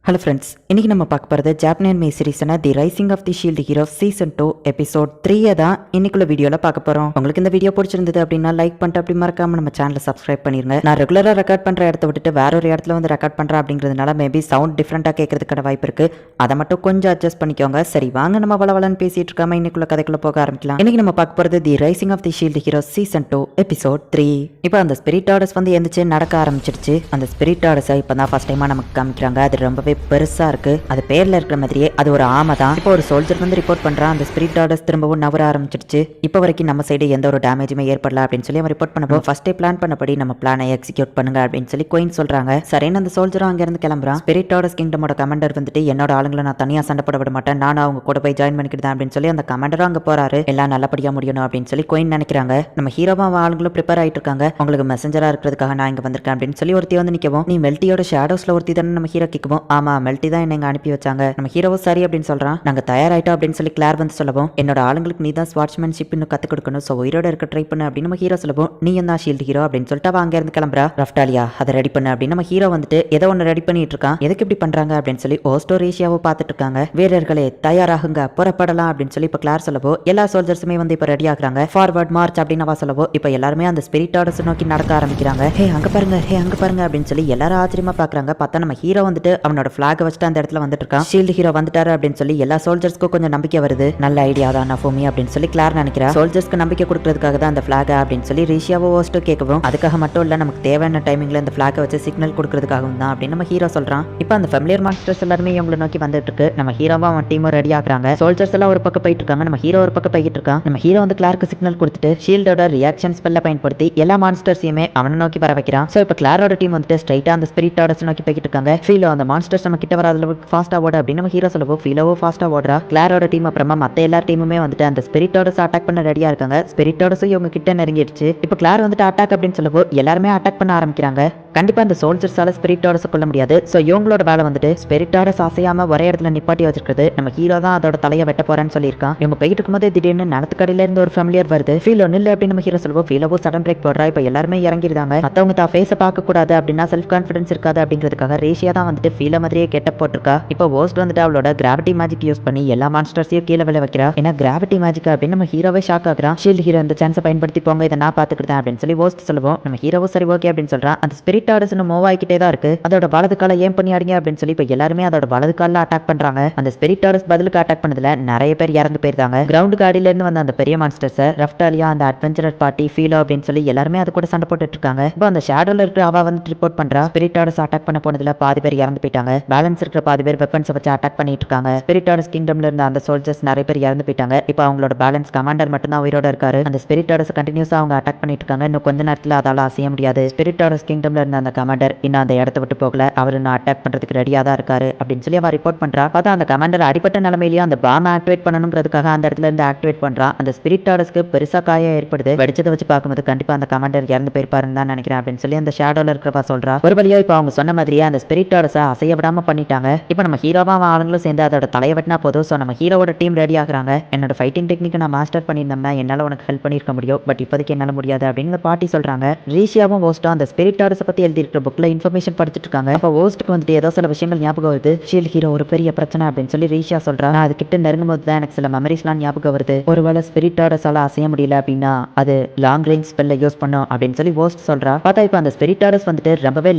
Hello friends, இன்னைக்கு நம்ம பார்க்க போகிறது ஜாப்பனியன் மே சீரிஸான the rising of the shield hero season 2 episode 3 தான் இன்னைக்குள்ள வீடியோவில் பார்க்க போகிறோம். உங்களுக்கு இந்த வீடியோ பிடிச்சிருந்தது அப்படின்னா லைக் பண்ணிட்டு அப்படி மறக்காம நம்ம சேனலை சப்ஸ்கிரைப் பண்ணிருங்க. நான் ரெகுலராக ரெக்கார்ட் பண்ணுற இடத்த விட்டுட்டு வேற ஒரு இடத்துல வந்து ரெக்கார்ட் பண்ணுறேன் அப்படிங்கிறதுனால மேபி சவுண்ட் டிஃப்ரெண்ட்டாக கேட்கறதுக்கான வாய்ப்பு இருக்கு. அதை மட்டும் கொஞ்சம் அட்ஜஸ்ட் பண்ணிக்கோங்க. சரி, வாங்க நம்ம வளவலன்னு பேசிட்டு இருக்காம இன்னைக்குள்ள கதைக்குள்ள போக ஆரம்பிக்கலாம். இன்னைக்கு நம்ம பார்க்க போகிறது the rising of the shield hero season 2 episode 3. இப்போ அந்த ஸ்பிரிட் ஆர்டர்ஸ் வந்து எந்திரிச்சு நடக்க ஆரம்பிச்சிருச்சு. அந்த ஸ்பிரிட் ஆர்டர்ஸை இப்போ தான் ஃபர்ஸ்ட் டைமாக நமக்கு காமிக்கிறாங்க. அது ரொம்பவே பெருசாக இருக்கு. அது பேர்ல இருக்கிற மாதிரியே அது ஒரு ஆமை தான். இப்போ ஒரு சோல்ஜர் வந்து ரிப்போர்ட் பண்றான், அந்த ஸ்பிரிட் ஆர்டர்ஸ் திரும்பவும் நவர ஆரம்பிச்சிருச்சு. இப்போ வரைக்கும் நம்ம சைடு எந்த ஒரு டேமேஜுமே ஏற்படல அப்படின்னு சொல்லி அவன் ரிப்போர்ட் பண்ணப்போ ஃபர்ஸ்டே பிளான் பண்ணபடி நம்ம பிளானை எக்ஸிக்யூட் பண்ணுங்க அப்படின்னு சொல்லி குயின் சொல்றாங்க. சரின்னு அந்த சோல்ஜரும் அங்க இருந்து கிளம்புறான். ஸ்பிரிட் ஆர்டர்ஸ் கிங்டமோட கமாண்டர் வந்துட்டு என்னோட ஆளுங்களை நான் தனியா சண்டை போட விட மாட்டேன், நான் அவங்க கூட போய் ஜாயின் பண்ணிக்கிட்டேன் அப்படின்னு சொல்லி அந்த கமாண்டரும் அங்க போறாரு. எல்லாம் நல்லபடியா முடியணும் அப்படின்னு சொல்லி குயின் நினைக்கிறாங்க. நம்ம ஹீரோவா அவன் ஆளுங்களும் ப்ரிப்பேர் ஆயிட்டு இருக்காங்க. உங்களுக்கு மெசஞ்சரா இருக்கிறதுக்காக நான் இங்க வந்திருக்கேன் அப்படின்னு சொல்லி ஒருத்தி வந்து நிற்கவும், நீ மெல்ட்டியோட ஷேடோஸ்ல ஒருத்தி தானே நம்ம ஹீரோ கேட்கவும், ஆமா மெல்ட்டி தான் என்ன அனுப்பி வச்சாங்க. நம்ம ஹீரோவோ சரி அப்படின்னு சொல்றான். நாங்க தயாராயிட்டோம் அப்படின்னு சொல்லி கிளார் வந்து சொல்லவும், என்னோட ஆளுங்களுக்கு நீ தான் ஸ்வாட்ச்மேன்ஷிப் இன்னும் கத்து கொடுக்கணும், சோ உயிரோட இருக்க ட்ரை பண்ணு அப்படின்னு நம்ம ஹீரோ சொல்லவும், நீ தான் ஷீல்டு ஹீரோ அப்படின்னு சொல்லிட்டு அவன் அங்க இருந்து கிளம்புறா. ரஃப்டாலியா அதை ரெடி பண்ணு அப்படின்னு நம்ம ஹீரோ வந்துட்டு ஏதோ ஒன்று ரெடி பண்ணிட்டு இருக்கான். எதுக்கு இப்படி பண்றாங்க அப்படின்னு சொல்லி ஓஸ்டோரேஷியாவை பார்த்துட்டு இருக்காங்க. வீரர்களே தயாராகுங்க, புறப்படலாம் அப்படின்னு சொல்லி இப்போ கிளார் சொல்லவோ எல்லா சோல்ஜர்ஸுமே வந்து இப்போ ரெடி ஆகுறாங்க. ஃபார்வர்ட் மார்ச் அப்படின்னு அவ சொல்லவோ இப்போ எல்லாருமே அந்த ஸ்பிரிட் ஆர்டர்ஸ் நோக்கி நடக்க ஆரம்பிக்கிறாங்க. ஹே அங்க பாருங்க, ஹே அங்க பாருங்க அப்படின்னு சொல்லி எல்லாரும் ஆச்சரியமா பாக்குறாங்க. பார்த்தா நம்ம ஹீரோ வந்துட்டு அவனோட ஃபிளாக் வச்சுட்டு அந்த இடத்துல வந்துட்டு இருக்கான். ஷீல்டு ஹீரோ வந்துட்டாரு அப்படின்னு சொல்லி எல்லா சோல்ஜர்ஸ்க்கும் கொஞ்சம் நம்பிக்கை வருது. நல்ல ஐடியா தான் நஃபோமி அப்படின்னு சொல்லி கிளார் நினைக்கிறா. சோல்ஜர்ஸ்க்கு நம்பிக்கை கொடுக்கறதுக்காக தான் அந்த ஃபிளாக் அப்படின்னு சொல்லி ரீஷியாவோ ஓஸ்டோ கேட்கவும், அதுக்காக மட்டும் இல்ல நமக்கு தேவையான டைமிங்ல இந்த ஃபிளாக்கை வச்சு சிக்னல் கொடுக்கறதுக்காகவும் தான் அப்படின்னு நம்ம ஹீரோ சொல்றான். இப்போ அந்த ஃபெமிலியர் மாஸ்டர்ஸ் எல்லாருமே இவங்களை நோக்கி வந்துட்டு இருக்கு. நம்ம ஹீரோவா அவன் டீமும் ரெடி ஆகுறாங்க. சோல்ஜர்ஸ் எல்லாம் ஒரு பக்கம் போயிட்டு இருக்காங்க. நம்ம ஹீரோ ஒரு பக்கம் போயிட்டு இருக்கான். நம்ம ஹீரோ வந்து கிளாருக்கு சிக்னல் கொடுத்துட்டு ஷீல்டோட ரியாக்ஷன் ஸ்பெல்ல பயன்படுத்தி எல்லா மான்ஸ்டர்ஸையுமே அவனை நோக்கி வர வைக்கிறான். சோ இப்போ கிளாரோட டீம் வந்துட்டு ஸ்ட்ரைட்டா அந்த ஸ்பிரிட் ஆர்டர்ஸ் நோக்கி போயிட்டு இருக்காங்க. ஃபீலோ அந்த மான்ஸ்டர்ஸ் நம்ம கிட்ட வர அளவுக்கு ஃபாஸ்டா ஓட அப்படின்னு நம்ம ஹீரோ சொல்லவோ, ஃபீலோவோ ஃபாஸ்டா ஓடுறா. கிளாரோட டீம் அப்புறமா மத்த எல்லா டீமுமே வந்துட்டு அந்த ஸ்பிரிட்டோடஸ் அட்டாக் பண்ண ரெடியா இருக்காங்க. ஸ்பிரிட்டோடஸும் இவங்க கிட்ட நெருங்கிடுச்சு. இப்போ கிளார் வந்துட்டு அட்டாக் அப்படின்னு சொல்லவோ எல்லாருமே அட்டாக் பண்ண ஆரம்பிக்கிறாங்க. கண்டிப்பா அந்த சோல்ஜர்ஸால ஸ்பிரிட்டோடஸ் கொள்ள முடியாது. சோ இவங்களோட வேலை வந்துட்டு ஸ்பிரிட்டோடஸ் அசையாம ஒரே இடத்துல நிப்பாட்டி வச்சிருக்கிறது. நம்ம ஹீரோ தான் அதோட தலையை வெட்ட போறேன்னு சொல்லியிருக்கான். இவங்க போயிட்டு இருக்கும்போது திடீர்னு நிலத்துக்கடையில இருந்து ஒரு ஃபெமிலியர் வருது. ஃபீலோ நில்லு அப்படின்னு நம்ம ஹீரோ சொல்லுவோம். ஃபீலோவோ சடன் பிரேக் போடுறா. இப்போ எல்லாருமே இறங்கிருந்தாங்க. மத்தவங்க தான் ஃபேஸை பார்க்க கூடாது அப்படின்னா செல்ஃப் கான்ஃபிடன்ஸ் இருக்காது அப்படிங்கிறதுக்காக ரேஷியா தான் வந்துட்டு ஃபீலோ மாதிரியே கெட்ட போட்டிருக்கா. இப்போ ஓஸ்ட் வந்துட்டு அவளோட கிராவிட்டி மேஜிக் யூஸ் பண்ணி எல்லா மான்ஸ்டர்ஸையும் கீழே விழ வைக்கிறா. ஏன்னா கிராவிட்டி மேஜிக் அப்படின்னு நம்ம ஹீரோவே ஷாக் ஆகுறான். ஷீல்டு ஹீரோ இந்த சான்ஸை பயன்படுத்தி போங்க, இதை நான் பாத்துக்கிட்டேன் அப்படின்னு சொல்லி ஓஸ்ட் சொல்லுவோம். நம்ம ஹீரோவோ சரி ஓகே அப்படின்னு சொல்றான். அந்த ஸ்பிரிட் ஆர்டர்ஸ் மூவ் ஆகிக்கிட்டே தான் இருக்கு. அதோட வலது கால ஏன் பண்ணியாடிங்க அப்படின்னு சொல்லி இப்போ எல்லாருமே அதோட வலது காலில் அட்டாக் பண்றாங்க. அந்த ஸ்பிரிட் ஆர்டர்ஸ் பதிலுக்கு அட்டாக் பண்ணதுல நிறைய பேர் இறந்து போயிருந்தாங்க. கிரவுண்ட் காடியில இருந்து வந்த அந்த பெரிய மான்ஸ்டர்ஸ் ரஃப்டாலியா, அந்த அட்வென்ச்சரர் பார்ட்டி, ஃபீலோ அப்படின்னு சொல்லி எல்லாருமே அது கூட சண்டை போட்டுட்டு இருக்காங்க. இப்போ அந்த ஷேடோல இருக்கிற அவ வந்து ரிப்போர்ட் பண்றா. ஸ்பிரிட் ஆர்டர்ஸ் அட்டாக் பண்ண போனதுல பாதி பேர் இறந்து போயிட்டாங்க. பேலன்ஸ் இருக்கிற பாதி பேர் வெப்பன்ஸ் வச்சு அட்டாக் பண்ணிட்டு இருக்காங்க. ஸ்பிரிட் ஆர்டர்ஸ் கிங்டம்ல இருந்த அந்த சோல்ஜர்ஸ் நிறைய பேர் இறந்து போயிட்டாங்க. இப்போ அவங்களோட பேலன்ஸ் கமாண்டர் மட்டும் தான் உயிரோட இருக்காரு. அந்த ஸ்பிரிட் ஆர்டர்ஸ் கண்டினியூஸா அவங்க அட்டாக் பண்ணிட்டு இருக்காங்க. இன்னும் கொஞ்ச நேரத்துல அதால அசைய முடியாது. ஸ்பிரிட் ஆர்டர்ஸ் கிங்டம்ல இருந்த அந்த கமாண்டர் இன்னும் அந்த இடத்த விட்டு போகல. அவர் இன்னும் அட்டாக் பண்றதுக்கு ரெடியா தான் இருக்காரு அப்படின்னு சொல்லி அவ ரிப்போர்ட் பண்றா. பார்த்தா அந்த கமாண்டர் அடிப்பட்ட நிலைமையிலேயே அந்த பாம் ஆக்டிவேட் பண்ணணுங்கிறதுக்காக அந்த இடத்துல இருந்து ஆக்டிவேட் பண்றா. அந்த ஸ்பிரிட் ஆர்டர்ஸ்க்கு பெருசா காயம் ஏற்படுது. வெடிச்சதை வச்சு பார்க்கும்போது கண்டிப்பா அந்த கமாண்டர் இறந்து போயிருப்பாருன்னு தான் நினைக்கிறேன் அப்படின்னு சொல்லி அந்த ஷேடோல இருக்கிறப்பா சொல்றா. ஒரு வழியா இப்போ அவங்க சொன்ன மாதிரியே அந்த ஸ்பிரிட் ஆர்டர்ஸை அசைய விடாம பண்ணிட்டாங்க. இப்போ நம்ம ஹீரோவா ஆளுங்களும் சேர்ந்து அதோட தலையை வெட்டினா போதும். ஸோ நம்ம ஹீரோவோட டீம் ரெடி ஆகுறாங்க. என்னோட ஃபைட்டிங் டெக்னிக் நான் மாஸ்டர் பண்ணியிருந்தேன்னா என்னால் உனக்கு ஹெல்ப் பண்ணியிருக்க முடியும், பட் இப்போதைக்கு என்னால் முடியாது அப்படின்னு பாட்டி சொல்றாங்க. ரீஷியாவும் ஓஸ்டும் அந்த ஸ்பிரிட் ஆர்டர்ஸை பத்தி எழுதி இருக்கிற புக்ல இன்ஃபர்மேஷன் படிச்சுட்டு இருக்காங்க. அப்போ ஓஸ்ட்டுக்கு வந்துட்டு ஏதோ சில விஷயங்கள் ஞாபகம் வருது. ஷீல்டு ஹீரோ ஒரு பெரிய பிரச்சனை அப்படின்னு சொல்லி ரீஷியா சொல்றா. நான் அது கிட்ட நெருங்கும் போது தான் எனக்கு சில மெமரிஸ்லாம் ஞாபகம் வருது. ஒருவேளை ஸ்பிரிட் ஆர்டர்ஸால அசைய முடியல அப்படின்னா அது லாங் ரேஞ்ச் ஸ்பெல்ல யூஸ் பண்ணும் அப்படின்னு சொல்லி ஓஸ்ட் சொல்றா. பார்த்தா இப்போ அந்த ஸ்பிரிட் ஆர்டர்ஸ் வந்துட்டு ரொம்பவே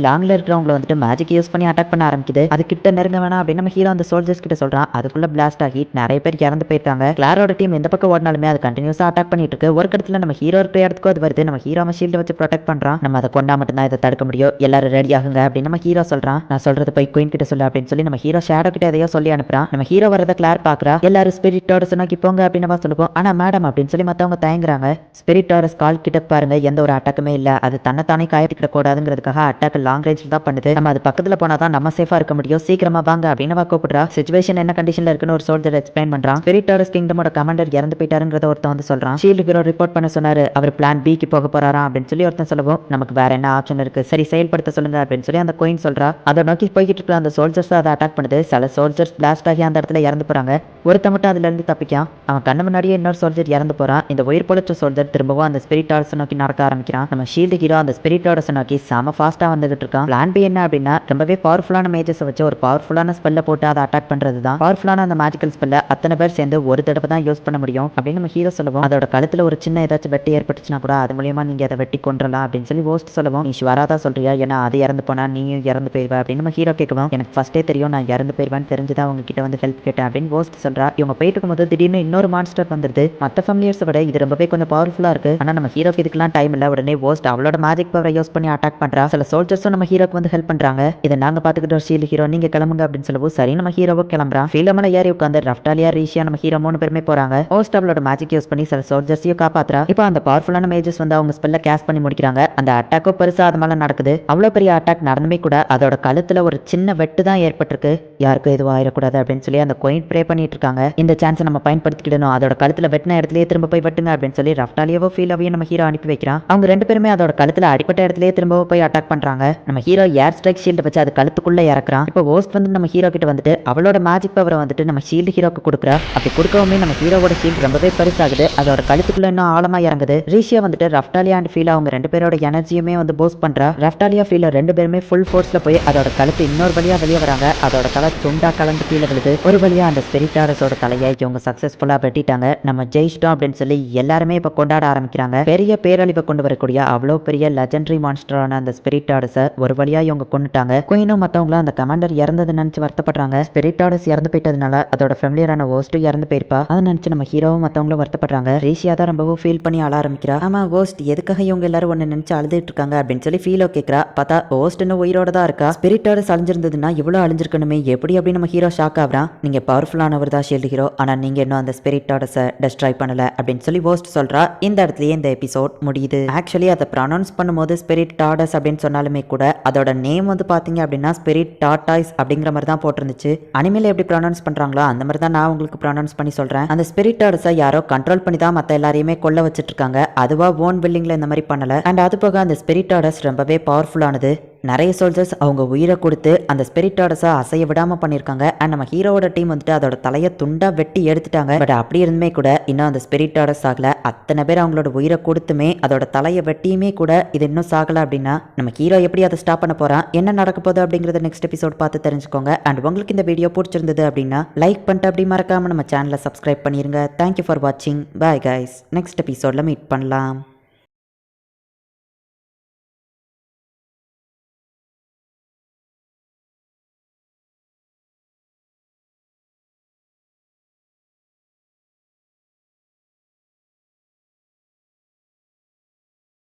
லாங்ல இருக்கிறவங்களை வந்துட்டு மேஜிக் யூஸ் பண்ணி அட்டாக் பண்ண ஆரம்பிக்குது. அது கிட்ட நெருங்க வேணாம் அப்படின்னு நம்ம ஹீரோ அந்த சோல்ஜர்ஸ் கிட்ட சொல்றான். அதுக்குள்ள பிளாஸ்ட் ஆகி நிறைய பேர் இறந்து போயிருக்காங்க. கிளாரோட டீம் எந்த பக்கம் ஓடினாலுமே அது கண்டினியூஸா அட்டாக் பண்ணிட்டு இருக்கு. ஒரு இடத்துல நம்ம ஹீரோ இருக்கிற இடத்துக்கு அது வருது. நம்ம ஹீரோ ஷீல்ட வச்சு ப்ரொடெக்ட் பண்றான். நம்ம அதை கொண்டா மட்டும் தான் இதை தடுக்க முடியும். எல்லாரும் ரெடி ஆகுங்க அப்படின்னு நம்ம ஹீரோ சொல்றான். நான் சொல்றது போய் குயின் கிட்ட சொல்லு அப்படின்னு சொல்லி நம்ம ஹீரோ ஷேடோ கிட்ட எதையோ சொல்லி அனுப்புறான். நம்ம ஹீரோ வரத கிளார் பாக்குறா. எல்லாரும் ஸ்பிரிட் ஆர்டர்ஸ் நோக்கி போங்க அப்படின்னு சொல்லுவோம். ஆனா மேடம் அப்படின்னு சொல்லி மத்தவங்க தயங்குறாங்க. ஸ்பிரிட் ஆர்டர்ஸ் கால் கிட்ட பாருங்க, எந்த ஒரு அட்டாக்குமே இல்ல. அது தன்னைத்தானே காயத்திட கூடாதுங்கிறதுக்காக அட்டாக் லாங் ரேஞ்சில் தான் பண்ணுது. நம்ம அது பக்கத்துல போனா தான் நம்ம சேஃபா இருக்க முடியும். சீக்கிரமா வாங்க அப்படின்னு கூப்பிடுறா. சிச்சுவேஷன் என்ன கண்டிஷன்ல இருக்குன்னு ஒரு சோல்ஜர் எக்ஸ்பிளைன் பண்றான். ஸ்பிரிட் ஆர்டர்ஸ் கிங்டமோட கமாண்டர் இறந்து போயிட்டாருங்கிறத ஒருத்தன் வந்து சொல்றான். ஷீல்டு ஹீரோ ரிப்போர்ட் பண்ண சொன்னாரு. அவர் பிளான் பிக்கு போக போறாராம் அப்படின்னு சொல்லி ஒருத்தன் சொல்லவும் நமக்கு வேற என்ன ஆப்ஷன் இருக்கு, சரி சரி செயல்படுத்த சொல்லுங்க அப்படின்னு சொல்லி அந்த குயின் சொல்றா. அதை நோக்கி போய்கிட்டு இருக்கிற அந்த சோல்ஜர்ஸ் அதை அட்டாக் பண்ணுது. சில சோல்ஜர்ஸ் பிளாஸ்ட் ஆகி அந்த இடத்துல இறந்து போறாங்க. ஒருத்த மட்டும் அதுல இருந்து தப்பிக்கான். அவன் கண்ணு முன்னாடியே இன்னொரு சோல்ஜர் இறந்து போறான். இந்த உயிர் பொழைச்ச சோல்ஜர் திரும்பவும் அந்த ஸ்பிரிட் ஆர்டர்ஸ் நோக்கி நடக்க ஆரம்பிக்கிறான். நம்ம ஷீல்டு ஹீரோ அந்த ஸ்பிரிட் ஆர்டர்ஸ் நோக்கி செம ஃபாஸ்டா வந்துகிட்டு இருக்கான். பிளான் பி என்ன அப்படின்னா ரொம்பவே பவர்ஃபுல்லான மேஜஸ் வச்சு ஒரு பவர்ஃபுல்லான ஸ்பெல்ல போட்டு அதை அட்டாக் பண்றது தான். பவர்ஃபுல்லான அந்த மேஜிக்கல் ஸ்பெல்ல அத்தனை பேர் சேர்ந்து ஒரு தடவை தான் யூஸ் பண்ண முடியும் அப்படின்னு நம்ம ஹீரோ சொல்லுவோம். அதோட கழுத்துல ஒரு சின்ன ஏதாச்சும் வெட்டி ஏற்பட்டுச்சுன்னா கூட அது மூலியமா நீங்க அதை வெட்டி கொன்றலாம் அப்படின்னு சொல்லி ஹோஸ்ட் சொல்லுவோம். நீ ஷுவரா சொல்றியா? ஏன்னா அது இறந்து போனா நீயும் இறந்து போயிருவ அப்படின்னு நம்ம ஹீரோ கேட்குவோம். எனக்கு ஃபர்ஸ்டே தெரியும் நான் இறந்து போயிருவேன்னு தெரிஞ்சுதான் உங்ககிட்ட வந்து ஹெல்ப் கேட்டேன் அப்படின்னு ஹோஸ்ட் சொல்றா. இவங்க போயிட்டு இருக்கும்போது திடீர்னு இன்னொரு மான்ஸ்டர் வந்துருது. மற்ற ஃபேமிலியர்ஸை விட இது ரொம்பவே கொஞ்சம் பவர்ஃபுல்லா இருக்கு. ஆனா நம்ம ஹீரோக்கு இதுக்கெல்லாம் டைம் இல்ல. உடனே ஹோஸ்ட் அவளோட மேஜிக் பவரை யூஸ் பண்ணி அட்டாக் பண்றா. சில சோல்ஜர்ஸும் நம்ம ஹீரோக்கு வந்து ஹெல்ப் பண்றாங்க. இதை நாங்க பாத்துக்கிட்ட ஒரு ஷீல்டு ஹீரோ நீங்க கிளம்புங்க அப்படின்னு சொல்லவும் சரி நம்ம ஹீரோவோ கிளம்புறான். ஃபீல்டமல ஏறி உட்காந்து ரஃப்டாலியா ரீஷியா நம்ம ஹீரோ 3 பேருமே போறாங்க. ஹோஸ்ட் அவளோட மேஜிக் யூஸ் பண்ணி சில சோல்ஜர்ஸையும் காப்பாத்துறா. இப்போ அந்த பவர்ஃபுல்லான மேஜஸ் வந்து அவங்க ஸ்பெல்ல கேஸ்ட் பண்ணி முடிக்கிறாங்க. அந்த அட்டாக்கோ பெருசா அது மேல நடக்குது. அவ்வளவு பெரிய அட்டாக் நடந்துமே கூட அதோட கழுத்துல ஒரு சின்ன வெட்டு தான் ஏற்பட்டிருக்கு. யாருக்கும் எதுவும் ஆயிடக்கூடாது அப்படின்னு சொல்லி அந்த குயின் ப்ரே பண்ணிட்டு இருக்காங்க. இந்த சான்ஸை நம்ம பயன்படுத்திக்கிடணும். அதோட கழுத்துல வெட்டின இடத்துலயே திரும்ப போய் வெட்டுங்க அப்படின்னு சொல்லி ரஃப்டாலியாவோ ஃபீலாவையும் நம்ம ஹீரோ அனுப்பி வைக்கிறான். அவங்க 2 பேருமே அதோட கழுத்துல அடிப்பட்ட இடத்துலயே திரும்ப போய் அட்டாக் பண்றாங்க. நம்ம ஹீரோ ஏர் ஸ்ட்ரைக் ஷீல்ட் வச்சு அது கழுத்துக்குள்ள இறக்குறான். இப்போ ஹோஸ்ட் வந்து நம்ம ஹீரோ கிட்ட வந்துட்டு அவளோட மேஜிக் பவரை வந்துட்டு நம்ம ஷீல்டு ஹீரோக்கு கொடுக்குறா. அப்படி கொடுக்கவுமே நம்ம ஹீரோவோட ஷீல்ட் ரொம்பவே பெருசாகுது. அதோட கழுத்துக்குள்ள இன்னும் ஆழமா இறங்குது. ரீஷியா வந்துட்டு ரஃப்டாலியா அண்ட் ஃபீலா அவங்க 2 பேரோட எனர்ஜியுமே வந்து போஸ்ட் பண்றா. ரஃப்டாலியா ஃபீலா 2 பேருமே ஃபுல் ஃபோர்ஸ்ல போய் அதோட கழுத்து இன்னொரு வழியா வெளியே வராங்க. அதோட தலை துண்டா கலந்து கீழே விழுது. ஒரு வழியா அந்த ஸ்பிரிட்டாரஸோட தலையை இவங்க சக்சஸ்ஃபுல்லா வெட்டிட்டாங்க. நம்ம ஜெயிச்சிட்டோம் அப்படின்னு சொல்லி எல்லாருமே இப்ப கொண்டாட ஆரம்பிக்கிறாங்க. பெரிய பேரழிவை கொண்டு வரக்கூடிய அவ்வளோ பெரிய லெஜெண்டரி மான்ஸ்டரான அந்த ஸ்பிரிட்டாரஸை ஒரு வழியா இவங்க கொண்டுட்டாங்க. குயினும் மத்தவங்களும் அந்த கமாண்டர் இறந்தது நினைச்சு வருத்தப்படுறாங்க. ஸ்பிரிட்டாரஸ் இறந்து போயிட்டதுனால அதோட ஃபெமிலியரான ஹோஸ்ட்டும் இறந்து போயிருப்பா. அதை நினைச்சு நம்ம ஹீரோவும் மத்தவங்களும் வருத்தப்படுறாங்க. ரீஷியா தான் ரொம்பவும் ஃபீல் பண்ணி அழ ஆரம்பிக்கிறா. ஆமா ஹோஸ்ட் எதுக்காக இவங்க எல்லாரும் ஒன்னு நினைச்சு அழுதுட்டு இருக்காங்க அப்படின்னு சொல்லி ஃபீலோ கேட்கறா. பார்த்தா ஹோஸ்ட் இன்னும் உயிரோட தான் இருக்கா. ஸ்பிரிட்டாரஸ் அழிஞ்சிருந்ததுன்னா இவ்வளவு அழிஞ்சிருக்கணுமே எப்படி அப்படின்னு நம்ம ஹீரோ ஷாக் ஆகுறான். நீங்க பவர்ஃபுல்லானவர் தான் ஷீல்டு ஹீரோ, ஆனா நீங்க இன்னும் அந்த ஸ்பிரிட்டாரஸை டெஸ்ட்ராய் பண்ணல அப்படின்னு சொல்லி ஹோஸ்ட் சொல்றா. இந்த இடத்துலயே இந்த எபிசோட் முடியுது. ஆக்சுவலி அதை ப்ரொனவுன்ஸ் பண்ணும்போது ஸ்பிரிட் டாடஸ் அப்படின்னு சொன்னாலுமே கூட அதோட நேம் வந்து பாத்தீங்க அப்படின்னா ஸ்பிரிட் டாட்டாய்ஸ் அப்படிங்கிற மாதிரி தான் போட்டிருந்துச்சு. அனிமேல எப்படி ப்ரொனவுன்ஸ் பண்றாங்களோ அந்த மாதிரி தான் நான் உங்களுக்கு ப்ரொனவுன்ஸ் பண்ணி சொல்றேன். அந்த ஸ்பிரிட் டாடஸை யாரோ கண்ட்ரோல் பண்ணி தான் மற்ற எல்லாரையுமே கொல்ல வச்சுட்டு இருக்காங்க. அதுவா ஓன் பில்டிங்ல இந்த மாதிரி பண்ணல. அண்ட் அது போக அந்த ஸ்பிரிட் டாடஸ் ரொம்பவே பவர்ஃபுல்லானது. நிறைய சோல்ஜர்ஸ் அவங்க உயிரை கொடுத்து அந்த ஸ்பிரிட்டாடஸை அசைய விடாம பண்ணியிருக்காங்க. அண்ட் நம்ம ஹீரோவோட டீம் வந்துட்டு அதோட தலையை துண்டா வெட்டி எடுத்துட்டாங்க. பட் அப்படி இருந்துமே கூட இன்னும் அந்த ஸ்பிரிட்டாடஸ் ஆகல. அத்தனை பேர் அவங்களோட உயிரை கொடுத்துமே அதோட தலையை வெட்டியுமே கூட இது இன்னும் சாகல அப்படின்னா நம்ம ஹீரோ எப்படி அதை ஸ்டாப் பண்ண போறான், என்ன நடக்க போகுது அப்படிங்கறத நெக்ஸ்ட் எபிசோட் பார்த்து தெரிஞ்சுக்கோங்க. அண்ட் உங்களுக்கு இந்த வீடியோ பிடிச்சிருந்தது அப்படின்னா லைக் பண்ணிட்டு அப்படி மறக்காம நம்ம சேனலை சப்ஸ்கிரைப் பண்ணிருங்க. தேங்க்யூ ஃபார் வாட்சிங். Bye guys. நெக்ஸ்ட் எபிசோட்ல மீட் பண்ணலாம்.